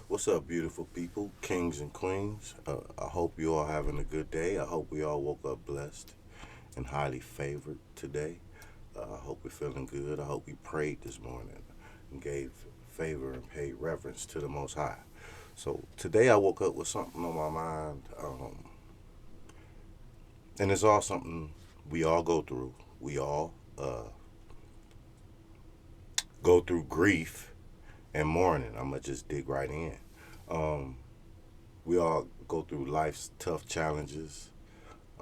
What's up, beautiful people, kings and queens? I hope you all having a good day. I hope we all woke up blessed and highly favored today. I hope we're feeling good. I hope we prayed this morning and gave favor and paid reverence to the Most High. So today I woke up with something on my mind, and it's all something we all go through. We all go through grief and mourning. I'm gonna just dig right in. Um, we all go through life's tough challenges,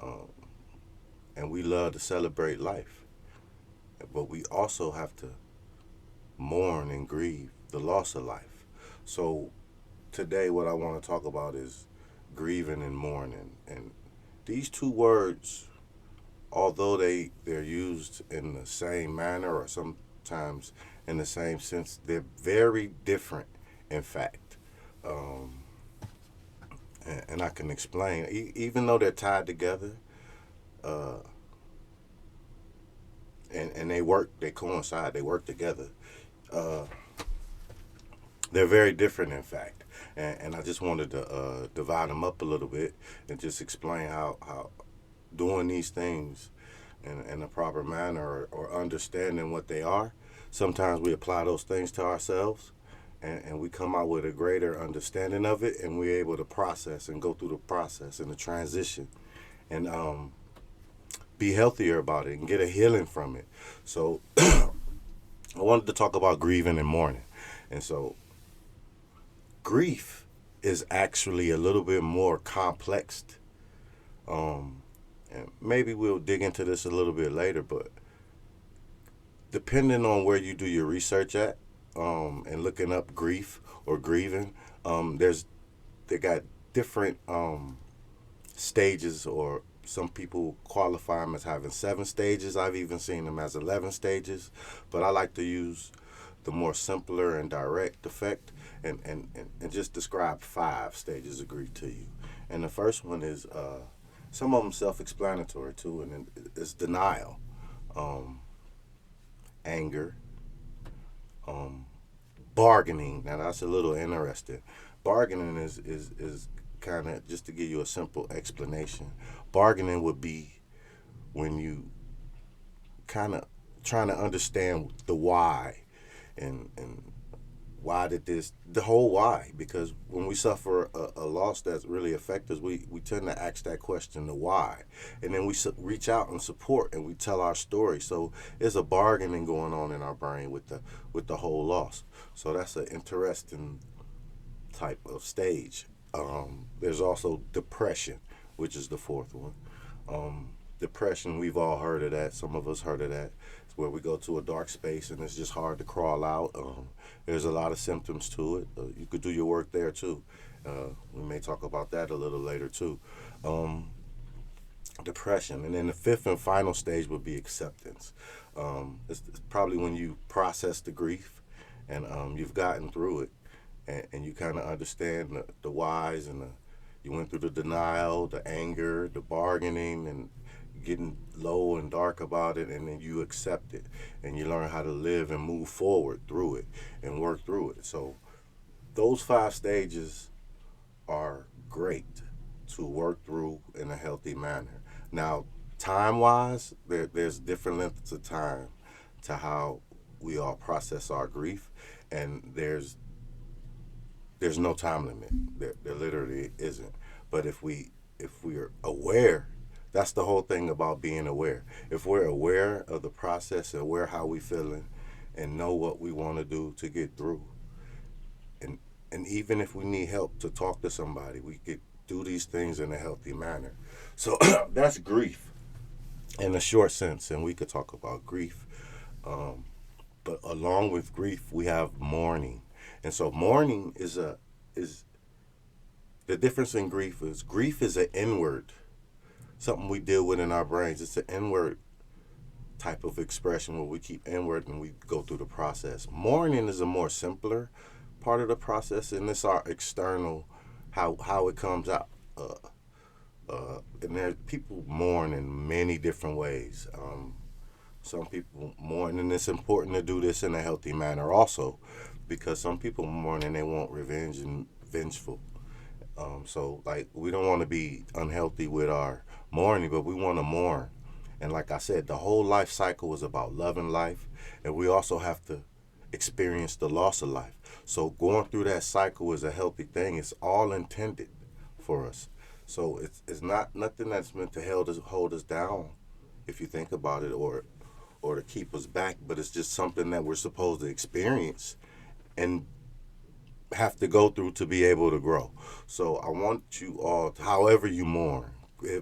um, and we love to celebrate life. But we also have to mourn and grieve the loss of life. So today, what I want to talk about is grieving and mourning. And these two words, although they're used in the same manner or sometimes in the same sense, they're very different. In fact, um, and I can explain. Even though they're tied together, uh, and they coincide, they work together. Uh, they're very different, in fact. And I just wanted to divide them up a little bit and just explain how doing these things in a proper manner or understanding what they are, sometimes we apply those things to ourselves and we come out with a greater understanding of it and we're able to process and go through the process and the transition and be healthier about it and get a healing from it. So I wanted to talk about grieving and mourning. And so grief is actually a little bit more complex. Um, and maybe we'll dig into this a little bit later, but depending on where you do your research at, and looking up grief or grieving, there's they got different stages, or some people qualify them as having 7 stages. I've even seen them as 11 stages, but I like to use the more simpler and direct effect and just describe 5 stages of grief to you. And the first one is some of them self-explanatory too, and it's denial, um, anger, um, bargaining. Now that's a little interesting. Bargaining is kind of, just to give you a simple explanation. Bargaining would be when you kind of trying to understand the why and why did this, the whole why, because when we suffer a loss that really affects us, we tend to ask that question, the why, and then we reach out and support and we tell our story. So there's a bargaining going on in our brain with the whole loss. So that's an interesting type of stage. There's also depression, which is the fourth one. Depression, we've all heard of that. Some of us heard of that. It's where we go to a dark space and it's just hard to crawl out. There's a lot of symptoms to it. You could do your work there too. We may talk about that a little later too. Um, Depression. And then the fifth and final stage would be acceptance. It's probably when you process the grief and you've gotten through it and you kind of understand the whys and you went through the denial, the anger, the bargaining, and getting low and dark about it, and then you accept it and you learn how to live and move forward through it and work through it. So those 5 stages are great to work through in a healthy manner. Now, time wise, there's different lengths of time to how we all process our grief, and there's no time limit. There literally isn't. But if we're aware, that's the whole thing about being aware. If we're aware of the process and aware how we feeling and know what we want to do to get through, and even if we need help to talk to somebody, we could do these things in a healthy manner. So that's grief in a short sense, and we could talk about grief. Um, but along with grief, we have mourning, and so mourning is the difference in grief is an inward, something we deal with in our brains. It's an inward type of expression where we keep inward and we go through the process. Mourning is a more simpler part of the process, and it's our external, how it comes out. And there people mourn in many different ways. Some people mourn, and it's important to do this in a healthy manner also, because some people mourn and they want revenge and vengeful. So like we don't want to be unhealthy with our mourning, but we want to mourn. And like I said, the whole life cycle is about loving life, and we also have to experience the loss of life. So going through that cycle is a healthy thing. It's all intended for us. So it's not nothing that's meant to hold us down, if you think about it, or to keep us back. But it's just something that we're supposed to experience and have to go through to be able to grow. So I want you all, however you mourn,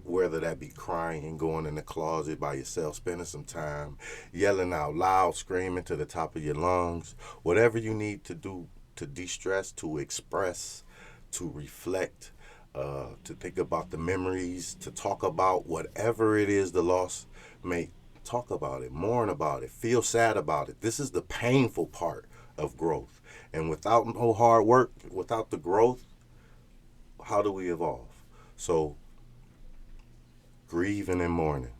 whether that be crying, going in the closet by yourself, spending some time, yelling out loud, screaming to the top of your lungs, whatever you need to do to de-stress, to express, to reflect, to think about the memories, to talk about whatever it is the loss may. Talk about it, mourn about it, feel sad about it. This is the painful part of growth. And without no hard work, without the growth, how do we evolve? So, grieving and mourning.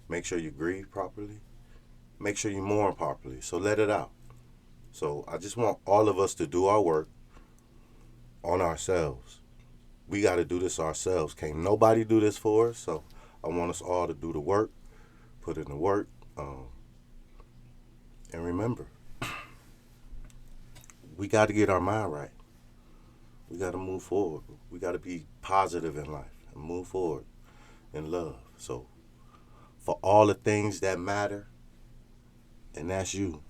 Make sure you grieve properly. Make sure you mourn properly. So, let it out. So, I just want all of us to do our work on ourselves. We got to do this ourselves. Can't nobody do this for us. So, I want us all to do the work, put in the work, and remember, we got to get our mind right. We got to move forward. We got to be positive in life and move forward in love. So, for all the things that matter, and that's you,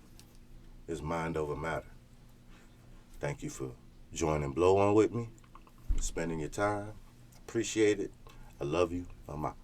is mind over matter. Thank you for joining Blow On with me, spending your time. Appreciate it. I love you. I'm out.